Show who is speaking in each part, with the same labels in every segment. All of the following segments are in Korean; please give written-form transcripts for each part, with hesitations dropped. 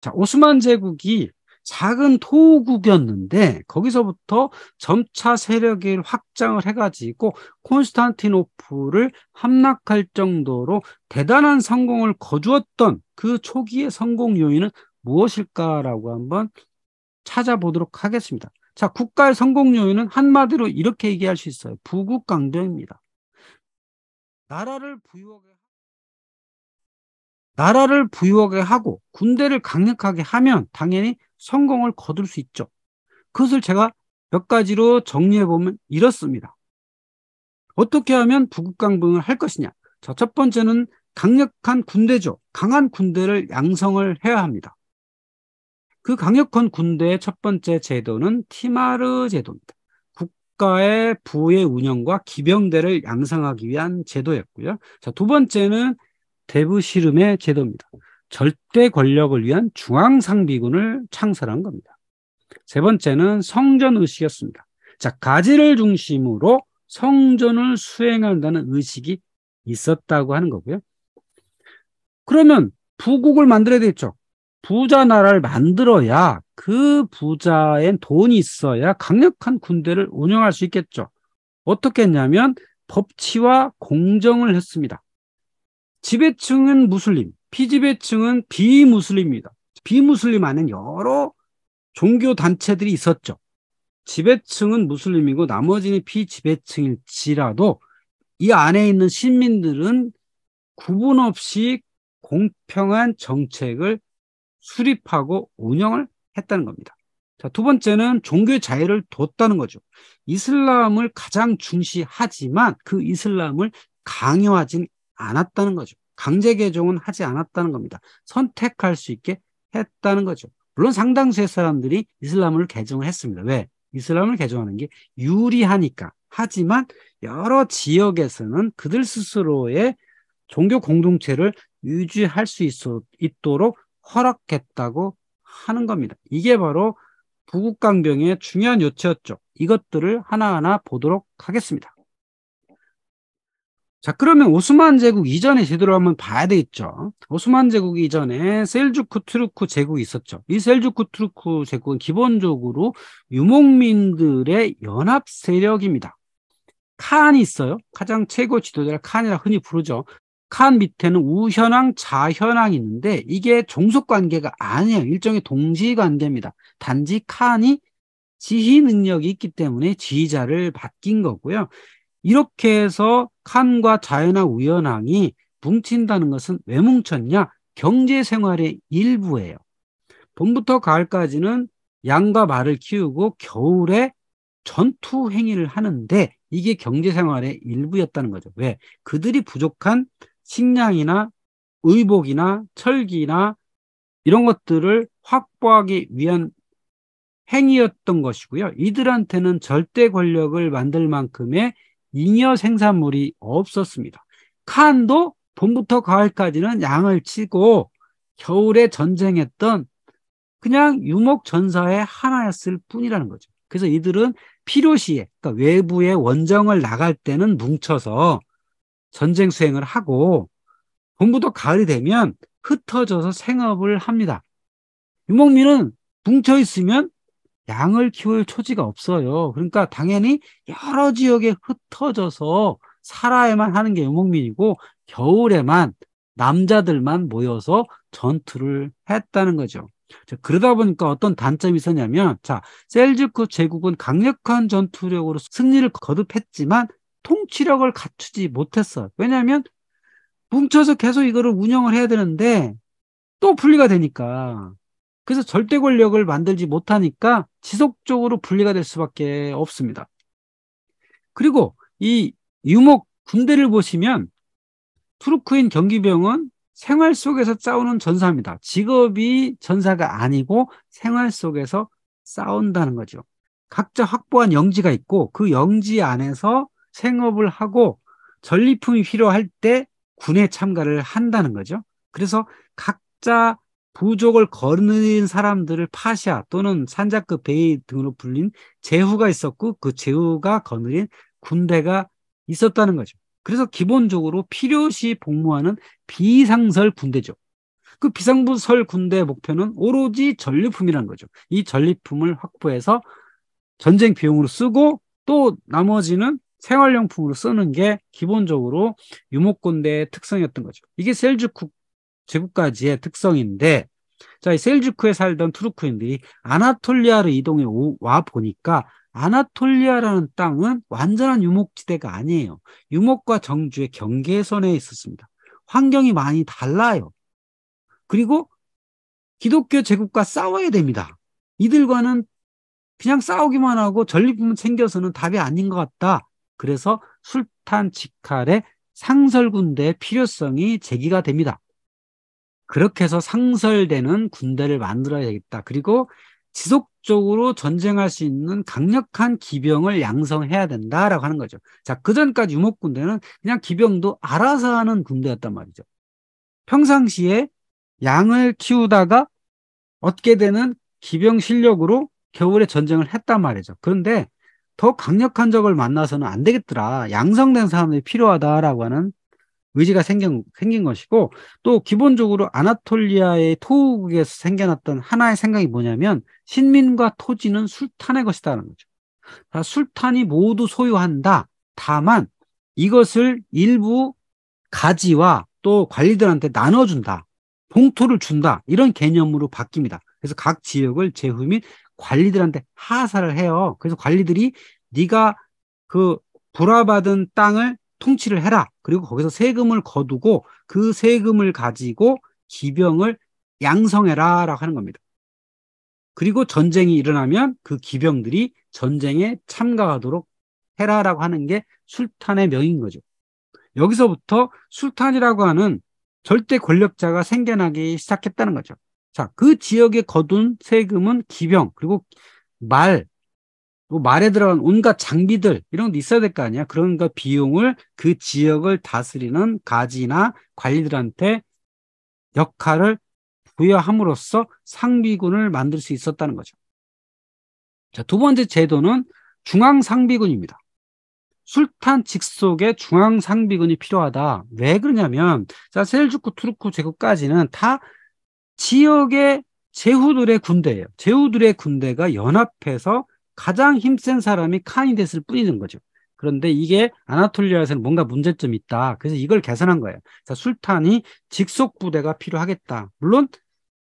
Speaker 1: 자, 오스만 제국이 작은 토국이었는데 거기서부터 점차 세력을 확장을 해가지고 콘스탄티노플을 함락할 정도로 대단한 성공을 거두었던 그 초기의 성공 요인은 무엇일까라고 한번 찾아보도록 하겠습니다. 자, 국가의 성공 요인은 한마디로 이렇게 얘기할 수 있어요. 부국강병입니다. 나라를 부유하게 나라를 부유하게 하고 군대를 강력하게 하면 당연히 성공을 거둘 수 있죠. 그것을 제가 몇 가지로 정리해 보면 이렇습니다. 어떻게 하면 부국강병을 할 것이냐? 자, 첫 번째는 강력한 군대죠. 강한 군대를 양성을 해야 합니다. 그 강력한 군대의 첫 번째 제도는 티마르 제도입니다. 국가의 부의 운영과 기병대를 양성하기 위한 제도였고요. 자, 두 번째는 데브시름의 제도입니다. 절대 권력을 위한 중앙상비군을 창설한 겁니다. 세 번째는 성전의식이었습니다. 자, 가지를 중심으로 성전을 수행한다는 의식이 있었다고 하는 거고요. 그러면 부국을 만들어야 되겠죠. 부자 나라를 만들어야 그 부자엔 돈이 있어야 강력한 군대를 운영할 수 있겠죠. 어떻게 했냐면 법치와 공정을 했습니다. 지배층은 무슬림, 피지배층은 비무슬림입니다. 비무슬림 안에는 여러 종교 단체들이 있었죠. 지배층은 무슬림이고 나머지는 피지배층일지라도 이 안에 있는 시민들은 구분 없이 공평한 정책을 수립하고 운영을 했다는 겁니다. 자, 두 번째는 종교의 자유를 뒀다는 거죠. 이슬람을 가장 중시하지만 그 이슬람을 강요하진 않았다는 거죠. 강제 개종은 하지 않았다는 겁니다. 선택할 수 있게 했다는 거죠. 물론 상당수의 사람들이 이슬람을 개종을 했습니다. 왜? 이슬람을 개종하는 게 유리하니까. 하지만 여러 지역에서는 그들 스스로의 종교 공동체를 유지할 수 있도록 허락했다고 하는 겁니다. 이게 바로 부국강병의 중요한 요체였죠. 이것들을 하나하나 보도록 하겠습니다. 자, 그러면 오스만 제국 이전의 제도를 한번 봐야 되겠죠. 오스만 제국 이전에 셀주크 투르크 제국이 있었죠. 이 셀주크 투르크 제국은 기본적으로 유목민들의 연합 세력입니다. 칸이 있어요. 가장 최고 지도자를 칸이라 흔히 부르죠. 칸 밑에는 우현왕, 좌현왕이 있는데 이게 종속 관계가 아니에요. 일종의 동지 관계입니다. 단지 칸이 지휘 능력이 있기 때문에 지휘자를 맡긴 거고요. 이렇게 해서 칸과 좌현왕, 우현왕이 뭉친다는 것은 왜 뭉쳤냐? 경제 생활의 일부예요. 봄부터 가을까지는 양과 말을 키우고 겨울에 전투 행위를 하는데 이게 경제 생활의 일부였다는 거죠. 왜? 그들이 부족한 식량이나 의복이나 철기나 이런 것들을 확보하기 위한 행위였던 것이고요. 이들한테는 절대 권력을 만들 만큼의 잉여 생산물이 없었습니다. 칸도 봄부터 가을까지는 양을 치고 겨울에 전쟁했던 그냥 유목 전사의 하나였을 뿐이라는 거죠. 그래서 이들은 필요시에, 그러니까 외부에 원정을 나갈 때는 뭉쳐서 전쟁 수행을 하고 봄부터 가을이 되면 흩어져서 생업을 합니다. 유목민은 뭉쳐 있으면 양을 키울 초지가 없어요. 그러니까 당연히 여러 지역에 흩어져서 살아야만 하는 게 유목민이고 겨울에만 남자들만 모여서 전투를 했다는 거죠. 자, 그러다 보니까 어떤 단점이 있었냐면, 자, 셀주크 제국은 강력한 전투력으로 승리를 거듭했지만 통치력을 갖추지 못했어요. 왜냐하면 뭉쳐서 계속 이거를 운영을 해야 되는데 또 분리가 되니까. 그래서 절대 권력을 만들지 못하니까 지속적으로 분리가 될 수밖에 없습니다. 그리고 이 유목 군대를 보시면 투르크인 경기병은 생활 속에서 싸우는 전사입니다. 직업이 전사가 아니고 생활 속에서 싸운다는 거죠. 각자 확보한 영지가 있고 그 영지 안에서 생업을 하고 전리품이 필요할 때 군에 참가를 한다는 거죠. 그래서 각자 부족을 거느린 사람들을 파샤 또는 산자급 베이 등으로 불린 제후가 있었고 그 제후가 거느린 군대가 있었다는 거죠. 그래서 기본적으로 필요시 복무하는 비상설 군대죠. 그 비상부설 군대의 목표는 오로지 전리품이라는 거죠. 이 전리품을 확보해서 전쟁 비용으로 쓰고 또 나머지는 생활용품으로 쓰는 게 기본적으로 유목군대의 특성이었던 거죠. 이게 셀주크 제국까지의 특성인데, 자, 이 셀주크에 살던 투르크인들이 아나톨리아로 이동해 와 보니까 아나톨리아라는 땅은 완전한 유목지대가 아니에요. 유목과 정주의 경계선에 있었습니다. 환경이 많이 달라요. 그리고 기독교 제국과 싸워야 됩니다. 이들과는 그냥 싸우기만 하고 전리품만 챙겨서는 답이 아닌 것 같다. 그래서 술탄 지칼의 상설군대의 필요성이 제기가 됩니다. 그렇게 해서 상설되는 군대를 만들어야겠다. 그리고 지속적으로 전쟁할 수 있는 강력한 기병을 양성해야 된다라고 하는 거죠. 자, 그전까지 유목군대는 그냥 기병도 알아서 하는 군대였단 말이죠. 평상시에 양을 키우다가 얻게 되는 기병 실력으로 겨울에 전쟁을 했단 말이죠. 그런데 더 강력한 적을 만나서는 안 되겠더라. 양성된 사람들이 필요하다라고 하는 의지가 생긴 것이고, 또 기본적으로 아나톨리아의 토국에서 생겨났던 하나의 생각이 뭐냐면 신민과 토지는 술탄의 것이다라는 거죠. 다 술탄이 모두 소유한다. 다만 이것을 일부 가지와 또 관리들한테 나눠준다. 봉투를 준다. 이런 개념으로 바뀝니다. 그래서 각 지역을 제후 및 관리들한테 하사를 해요. 그래서 관리들이 네가 그 불화받은 땅을 통치를 해라. 그리고 거기서 세금을 거두고 그 세금을 가지고 기병을 양성해라 라고 하는 겁니다. 그리고 전쟁이 일어나면 그 기병들이 전쟁에 참가하도록 해라라고 하는 게 술탄의 명인 거죠. 여기서부터 술탄이라고 하는 절대 권력자가 생겨나기 시작했다는 거죠. 자, 그 지역에 거둔 세금은 기병, 그리고 말에 들어간 온갖 장비들, 이런 거 있어야 될 거 아니야. 그런 거 비용을 그 지역을 다스리는 가지나 관리들한테 역할을 부여함으로써 상비군을 만들 수 있었다는 거죠. 자, 두 번째 제도는 중앙상비군입니다. 술탄 직속의 중앙상비군이 필요하다. 왜 그러냐면, 자, 셀주크 투르크 제국까지는 다 지역의 제후들의 군대예요. 제후들의 군대가 연합해서 가장 힘센 사람이 칸이 됐을 뿐인 거죠. 그런데 이게 아나톨리아에서는 뭔가 문제점이 있다. 그래서 이걸 개선한 거예요. 자, 술탄이 직속 부대가 필요하겠다. 물론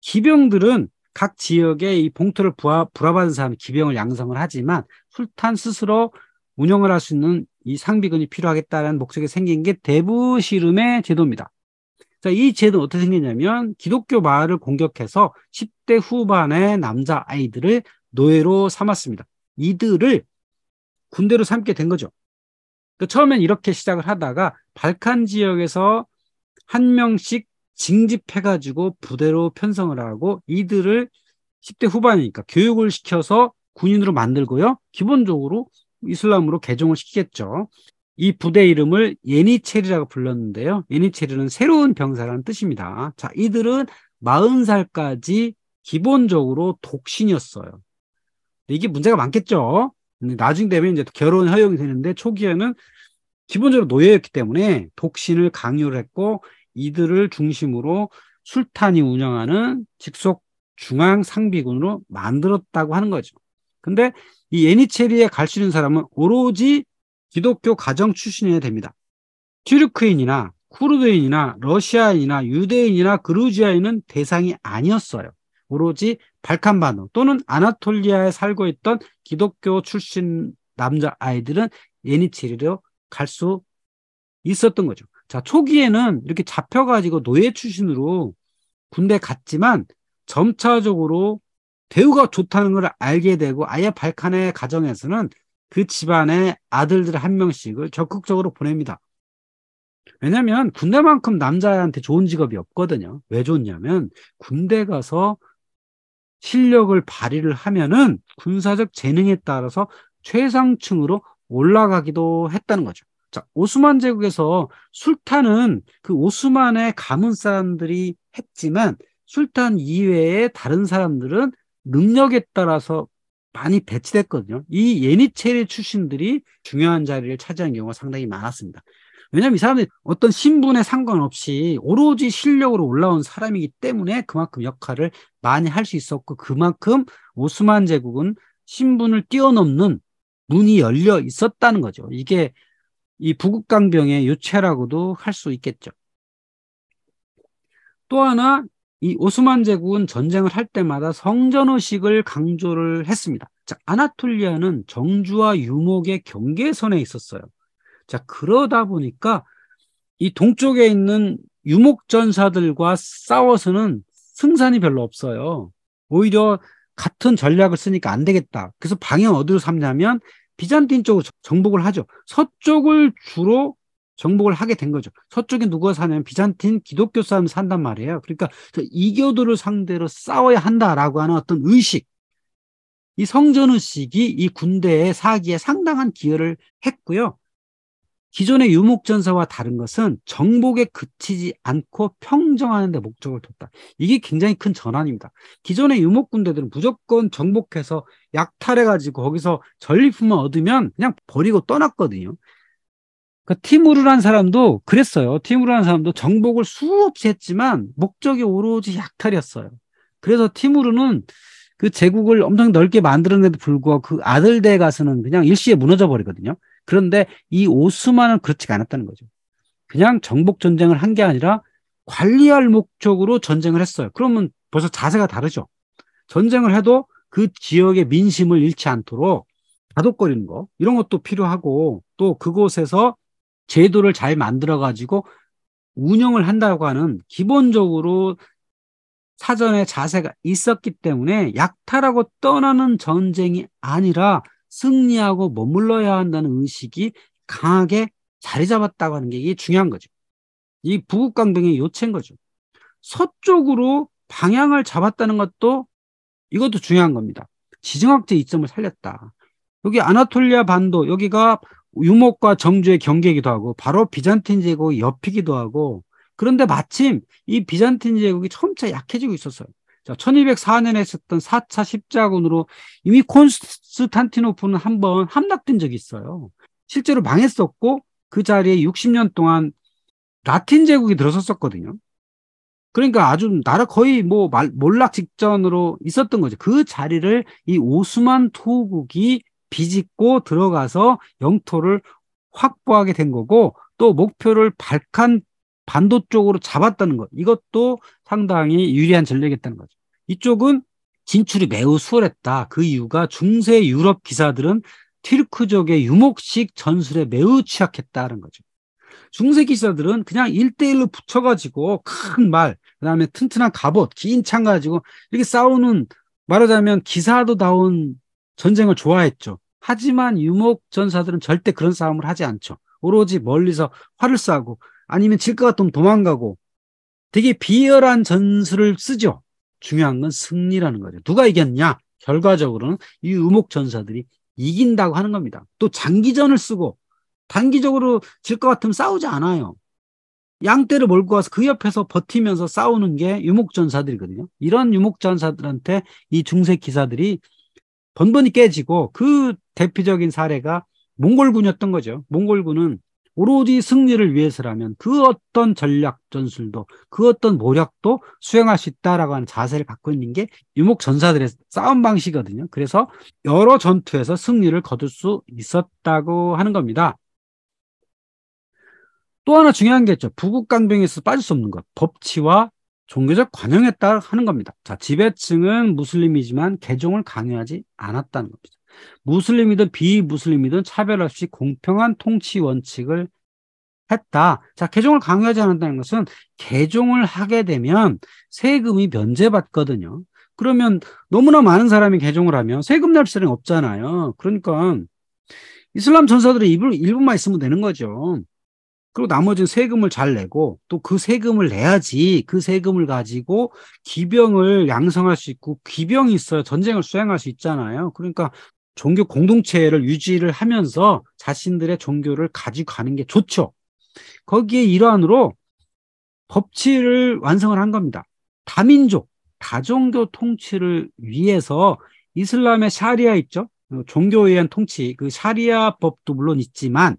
Speaker 1: 기병들은 각 지역에 이 봉투를 불화받은 사람이 기병을 양성을 하지만 술탄 스스로 운영을 할 수 있는 이 상비군이 필요하겠다는 목적이 생긴 게 데부시름의 제도입니다. 자, 이 제도는 어떻게 생겼냐면 기독교 마을을 공격해서 10대 후반의 남자 아이들을 노예로 삼았습니다. 이들을 군대로 삼게 된 거죠. 처음엔 이렇게 시작을 하다가 발칸 지역에서 한 명씩 징집해가지고 부대로 편성을 하고 이들을 10대 후반이니까 교육을 시켜서 군인으로 만들고요. 기본적으로 이슬람으로 개종을 시키겠죠. 이 부대 이름을 예니체리라고 불렀는데요. 예니체리는 새로운 병사라는 뜻입니다. 자, 이들은 40살까지 기본적으로 독신이었어요. 이게 문제가 많겠죠. 근데 나중 되면 이제 결혼 허용이 되는데 초기에는 기본적으로 노예였기 때문에 독신을 강요를 했고 이들을 중심으로 술탄이 운영하는 직속 중앙 상비군으로 만들었다고 하는 거죠. 근데 이 예니체리에 갈 수 있는 사람은 오로지 기독교 가정 출신이어야 됩니다. 튀르크인이나 쿠르드인이나 러시아인이나 유대인이나 그루지아인은 대상이 아니었어요. 오로지 발칸반도 또는 아나톨리아에 살고 있던 기독교 출신 남자아이들은 예니체리로 갈 수 있었던 거죠. 자, 초기에는 이렇게 잡혀가지고 노예 출신으로 군대 갔지만 점차적으로 대우가 좋다는 걸 알게 되고 아예 발칸의 가정에서는 그 집안의 아들들 한 명씩을 적극적으로 보냅니다. 왜냐하면 군대만큼 남자한테 좋은 직업이 없거든요. 왜 좋냐면 군대 가서 실력을 발휘를 하면은 군사적 재능에 따라서 최상층으로 올라가기도 했다는 거죠. 자, 오스만 제국에서 술탄은 그 오스만의 가문 사람들이 했지만 술탄 이외의 다른 사람들은 능력에 따라서 많이 배치됐거든요. 이 예니체리 출신들이 중요한 자리를 차지한 경우가 상당히 많았습니다. 왜냐하면 이 사람들이 어떤 신분에 상관없이 오로지 실력으로 올라온 사람이기 때문에 그만큼 역할을 많이 할 수 있었고, 그만큼 오스만 제국은 신분을 뛰어넘는 문이 열려 있었다는 거죠. 이게 이 부국강병의 유체라고도 할 수 있겠죠. 또 하나, 이 오스만 제국은 전쟁을 할 때마다 성전의식을 강조를 했습니다. 자, 아나톨리아는 정주와 유목의 경계선에 있었어요. 자, 그러다 보니까 이 동쪽에 있는 유목전사들과 싸워서는 승산이 별로 없어요. 오히려 같은 전략을 쓰니까 안 되겠다. 그래서 방향 어디로 삼냐면 비잔틴 쪽으로 정복을 하죠. 서쪽을 주로 정복을 하게 된 거죠. 서쪽에 누가 사냐면 비잔틴 기독교 사람이 산단 말이에요. 그러니까 저 이교도를 상대로 싸워야 한다라고 하는 어떤 의식, 이 성전의식이 이 군대의 사기에 상당한 기여를 했고요. 기존의 유목전사와 다른 것은 정복에 그치지 않고 평정하는 데 목적을 뒀다. 이게 굉장히 큰 전환입니다. 기존의 유목군대들은 무조건 정복해서 약탈해가지고 거기서 전리품만 얻으면 그냥 버리고 떠났거든요. 그 티무르라는 사람도 그랬어요. 티무르라는 사람도 정복을 수없이 했지만 목적이 오로지 약탈이었어요. 그래서 티무르는 그 제국을 엄청 넓게 만들었는데도 불구하고 그 아들대에 가서는 그냥 일시에 무너져 버리거든요. 그런데 이 오스만은 그렇지가 않았다는 거죠. 그냥 정복 전쟁을 한 게 아니라 관리할 목적으로 전쟁을 했어요. 그러면 벌써 자세가 다르죠. 전쟁을 해도 그 지역의 민심을 잃지 않도록 다독거리는 거, 이런 것도 필요하고, 또 그곳에서 제도를 잘 만들어 가지고 운영을 한다고 하는 기본적으로 사전에 자세가 있었기 때문에 약탈하고 떠나는 전쟁이 아니라 승리하고 머물러야 한다는 의식이 강하게 자리 잡았다고 하는 게 이게 중요한 거죠. 이 부국강병의 요체인 거죠. 서쪽으로 방향을 잡았다는 것도 이것도 중요한 겁니다. 지정학적 이점을 살렸다. 여기 아나톨리아 반도, 여기가 유목과 정주의 경계이기도 하고 바로 비잔틴 제국의 옆이기도 하고, 그런데 마침 이 비잔틴 제국이 점차 약해지고 있었어요. 자, 1204년에 있었던 4차 십자군으로 이미 콘스탄티노플은 한번 함락된 적이 있어요. 실제로 망했었고 그 자리에 60년 동안 라틴 제국이 들어섰었거든요. 그러니까 아주 나라 거의 뭐 몰락 직전으로 있었던 거죠. 그 자리를 이 오스만 토국이 비집고 들어가서 영토를 확보하게 된 거고, 또 목표를 발칸 반도 쪽으로 잡았다는 것. 이것도 상당히 유리한 전략이었다는 거죠. 이쪽은 진출이 매우 수월했다. 그 이유가 중세 유럽 기사들은 튀르크족의 유목식 전술에 매우 취약했다는 거죠. 중세 기사들은 그냥 1대1로 붙여가지고 큰 말, 그다음에 튼튼한 갑옷, 긴 창 가지고 이렇게 싸우는, 말하자면 기사도다운 전쟁을 좋아했죠. 하지만 유목 전사들은 절대 그런 싸움을 하지 않죠. 오로지 멀리서 활을 쏴고 아니면 질 것 같으면 도망가고 되게 비열한 전술을 쓰죠. 중요한 건 승리라는 거죠. 누가 이겼냐? 결과적으로는 이 유목 전사들이 이긴다고 하는 겁니다. 또 장기전을 쓰고 단기적으로 질 것 같으면 싸우지 않아요. 양떼를 몰고 와서 그 옆에서 버티면서 싸우는 게 유목전사들이거든요. 이런 유목전사들한테 이 중세 기사들이 번번이 깨지고, 그 대표적인 사례가 몽골군이었던 거죠. 몽골군은 오로지 승리를 위해서라면 그 어떤 전략 전술도 그 어떤 모략도 수행할 수 있다라고 하는 자세를 갖고 있는 게 유목전사들의 싸움 방식이거든요. 그래서 여러 전투에서 승리를 거둘 수 있었다고 하는 겁니다. 또 하나 중요한 게 있죠. 부국강병에서 빠질 수 없는 것. 법치와 종교적 관용에 따라 하는 겁니다. 자, 지배층은 무슬림이지만 개종을 강요하지 않았다는 겁니다. 무슬림이든 비무슬림이든 차별 없이 공평한 통치 원칙을 했다. 자, 개종을 강요하지 않았다는 것은 개종을 하게 되면 세금이 면제받거든요. 그러면 너무나 많은 사람이 개종을 하면 세금 낼 사람이 없잖아요. 그러니까 이슬람 전사들의 일부만 있으면 되는 거죠. 그리고 나머지는 세금을 잘 내고, 또 그 세금을 내야지 그 세금을 가지고 기병을 양성할 수 있고, 기병이 있어야 전쟁을 수행할 수 있잖아요. 그러니까 종교 공동체를 유지를 하면서 자신들의 종교를 가지고 가는 게 좋죠. 거기에 일환으로 법치를 완성을 한 겁니다. 다민족, 다종교 통치를 위해서 이슬람의 샤리아 있죠? 종교에 의한 통치, 그 샤리아 법도 물론 있지만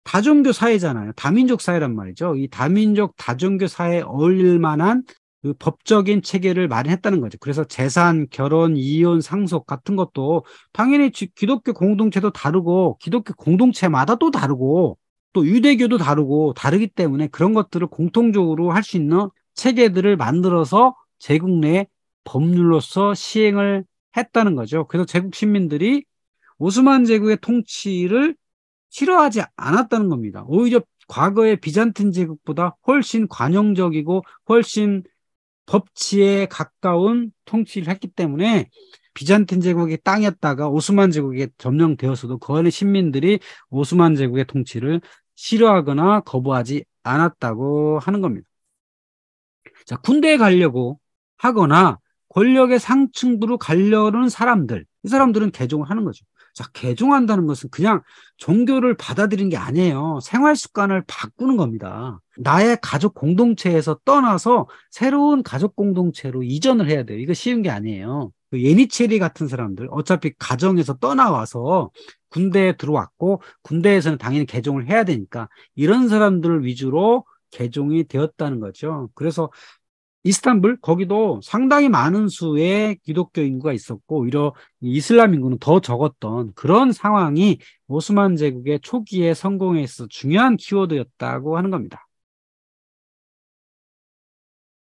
Speaker 1: 다종교 사회잖아요. 다민족 사회란 말이죠. 이 다민족 다종교 사회에 어울릴 만한 그 법적인 체계를 마련했다는 거죠. 그래서 재산, 결혼, 이혼, 상속 같은 것도 당연히 기독교 공동체도 다르고 기독교 공동체마다 또 다르고 또 유대교도 다르고 다르기 때문에 그런 것들을 공통적으로 할 수 있는 체계들을 만들어서 제국 내 법률로서 시행을 했다는 거죠. 그래서 제국 시민들이 오스만 제국의 통치를 싫어하지 않았다는 겁니다. 오히려 과거의 비잔틴 제국보다 훨씬 관용적이고 훨씬 법치에 가까운 통치를 했기 때문에 비잔틴 제국의 땅이었다가 오스만 제국에 점령되었어도 그 안에 시민들이 오스만 제국의 통치를 싫어하거나 거부하지 않았다고 하는 겁니다. 자, 군대에 가려고 하거나 권력의 상층부로 가려는 사람들, 이 사람들은 개종을 하는 거죠. 자, 개종한다는 것은 그냥 종교를 받아들이는 게 아니에요. 생활 습관을 바꾸는 겁니다. 나의 가족 공동체에서 떠나서 새로운 가족 공동체로 이전을 해야 돼요. 이거 쉬운 게 아니에요. 그 예니체리 같은 사람들, 어차피 가정에서 떠나와서 군대에 들어왔고, 군대에서는 당연히 개종을 해야 되니까, 이런 사람들을 위주로 개종이 되었다는 거죠. 그래서 이스탄불 거기도 상당히 많은 수의 기독교 인구가 있었고 오히려 이슬람 인구는 더 적었던 그런 상황이 오스만 제국의 초기에 성공에 있어 중요한 키워드였다고 하는 겁니다.